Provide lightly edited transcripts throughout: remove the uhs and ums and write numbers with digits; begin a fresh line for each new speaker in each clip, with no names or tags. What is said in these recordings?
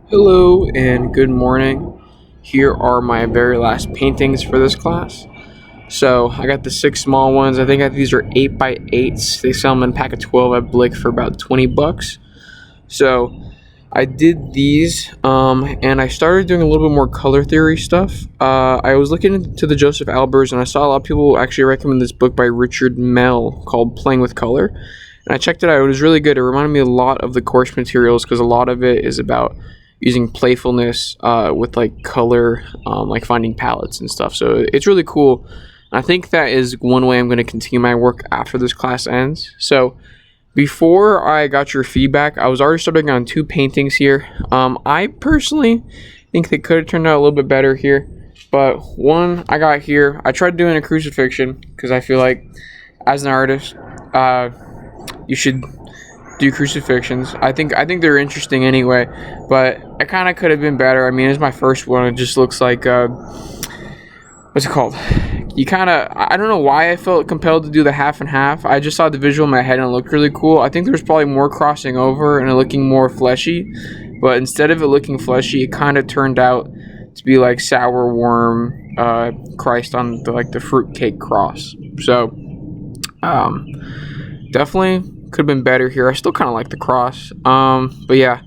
Hello and good morning. Here are my very last paintings for this class. So I got the six small ones. I think these are 8 by 8s. They sell them in a pack of 12 at Blick for about 20 bucks. So I did these and I started doing a little bit more color theory stuff. I was looking into the Joseph Albers and I saw a lot of people actually recommend this book by Richard Mell called Playing with Color. And I checked it out. It was really good. It reminded me a lot of the course materials because a lot of it is about using playfulness with like color, like finding palettes and stuff. So it's really cool. I think that is one way I'm going to continue my work after this class ends. So before I got your feedback, I was already starting on two paintings here. I personally think they could have turned out a little bit better here. But one I got here, I tried doing a crucifixion because I feel like as an artist, you should do crucifixions. I think they're interesting anyway, but it kind of could have been better. I mean, it's my first one. It just looks like what's it called? You kind of, I don't know why I felt compelled to do the half and half. I just saw the visual in my head and it looked really cool. I think there's probably more crossing over and it looking more fleshy, but instead of it looking fleshy, it kind of turned out to be like sour worm Christ on the fruitcake cross. So definitely could have been better here. I still kind of like the cross. But yeah,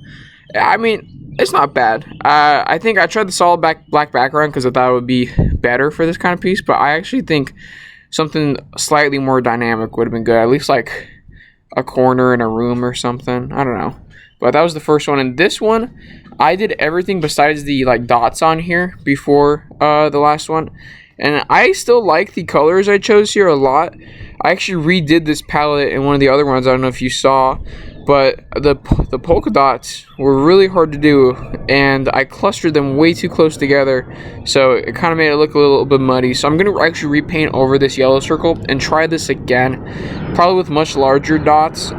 I mean, it's not bad. I think I tried the solid black background because I thought it would be better for this kind of piece. But I actually think something slightly more dynamic would have been good. At least like a corner in a room or something. I don't know. But that was the first one. And this one, I did everything besides the like dots on here before the last one. And I still like the colors I chose here a lot. I actually redid this palette in one of the other ones. I don't know if you saw, but the polka dots were really hard to do, and I clustered them way too close together, so it kind of made it look a little bit muddy. So I'm going to actually repaint over this yellow circle and try this again, probably with much larger dots,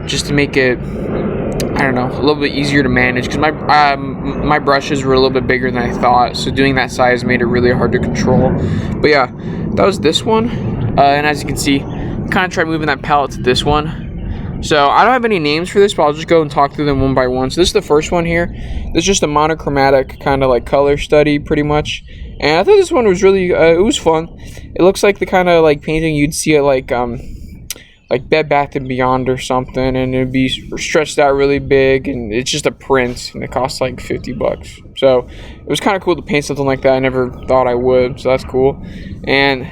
just to make it, I don't know, a little bit easier to manage, because my brushes were a little bit bigger than I thought, so doing that size made it really hard to control. But yeah, that was this one, and as you can see, kind of tried moving that palette to this one. So I don't have any names for this, but I'll just go and talk through them one by one. So this is the first one here. This is just a monochromatic kind of like color study pretty much, and I thought this one was really it was fun. It looks like the kind of like painting you'd see at like Bed Bath and Beyond or something, and it'd be stretched out really big, and it's just a print, and it costs like 50 bucks. So it was kind of cool to paint something like that. I never thought I would, so that's cool. And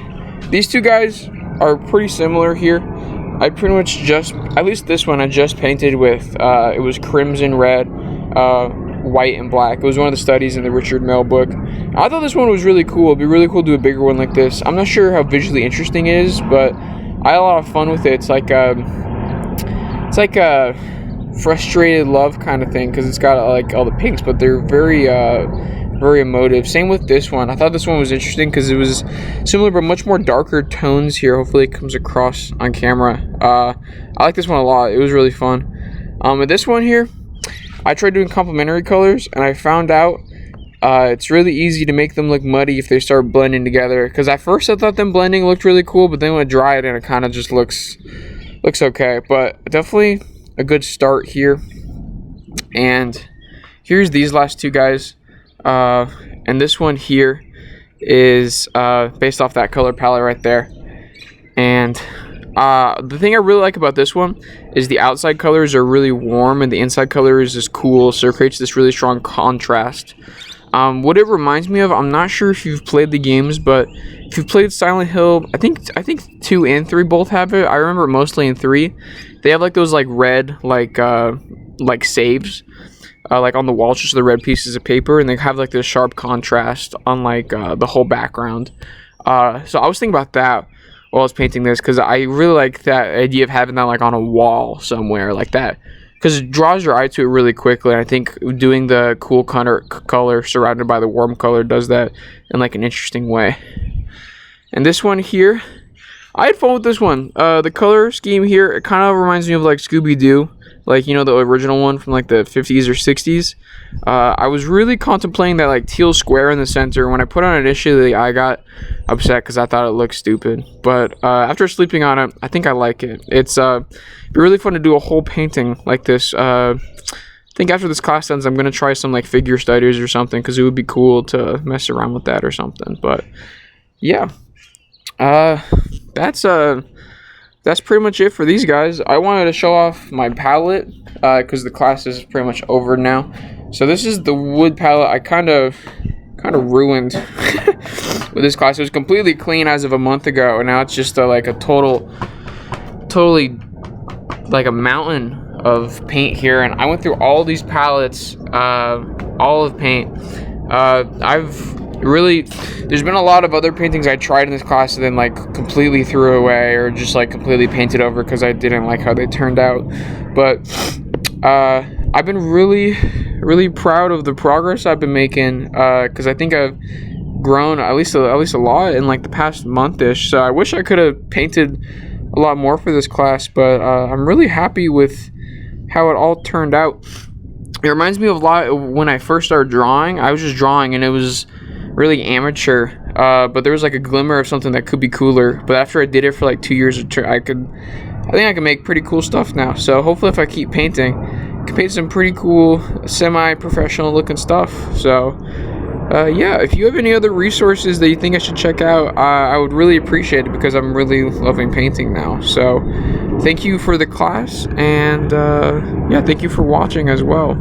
these two guys are pretty similar here. I pretty much just, at least this one, I just painted with, it was crimson red, white and black. It was one of the studies in the Richard Mell book. I thought this one was really cool. It'd be really cool to do a bigger one like this. I'm not sure how visually interesting it is, but I had a lot of fun with it. It's like a frustrated love kind of thing, because it's got like all the pinks, but they're very emotive. Same with this one. I thought this one was interesting because it was similar but much more darker tones here. Hopefully it comes across on camera. I like this one a lot. It was really fun. With this one here, I tried doing complementary colors, and I found out it's really easy to make them look muddy if they start blending together. Because at first I thought them blending looked really cool, but then when I dry it, and it kind of just looks okay. But definitely a good start here. And here's these last two guys. And this one here is based off that color palette right there. And the thing I really like about this one is the outside colors are really warm and the inside colors is cool, so it creates this really strong contrast. What it reminds me of, I'm not sure if you've played the games, but if you've played Silent Hill, I think 2 and 3 both have it. I remember mostly in 3, they have like those like red like saves. Like on the wall, just the red pieces of paper, and they have like this sharp contrast on like the whole background. So I was thinking about that while I was painting this, because I really like that idea of having that like on a wall somewhere like that, because it draws your eye to it really quickly. And I think doing the cool color surrounded by the warm color does that in like an interesting way. And this one here, I had fun with this one. The color scheme here, it kind of reminds me of like Scooby-Doo, like, you know, the original one from like the 50s or 60s. I was really contemplating that like teal square in the center. When I put on it initially, I got upset because I thought it looked stupid. But after sleeping on it, I think I like it. It's it'd be really fun to do a whole painting like this. I think after this class ends, I'm gonna try some like figure studies or something, because it would be cool to mess around with that or something. But yeah, that's pretty much it for these guys. I wanted to show off my palette because the class is pretty much over now. So this is the wood palette I kind of ruined with this class. It was completely clean as of a month ago, and now it's just like a totally like a mountain of paint here. And I went through all these palettes, all of paint. There's been a lot of other paintings I tried in this class and then like completely threw away or just like completely painted over because I didn't like how they turned out. But I've been really proud of the progress I've been making, because I think I've grown at least a lot in like the past month-ish. So I wish I could have painted a lot more for this class, but I'm really happy with how it all turned out. It reminds me of a lot of when I first started drawing. I was just drawing and it was really amateur, but there was like a glimmer of something that could be cooler. But after I did it for like 2 years, I think I can make pretty cool stuff now. So hopefully if I keep painting, I can paint some pretty cool semi-professional looking stuff. So yeah, if you have any other resources that you think I should check out, I would really appreciate it, because I'm really loving painting now. So thank you for the class, and yeah, thank you for watching as well.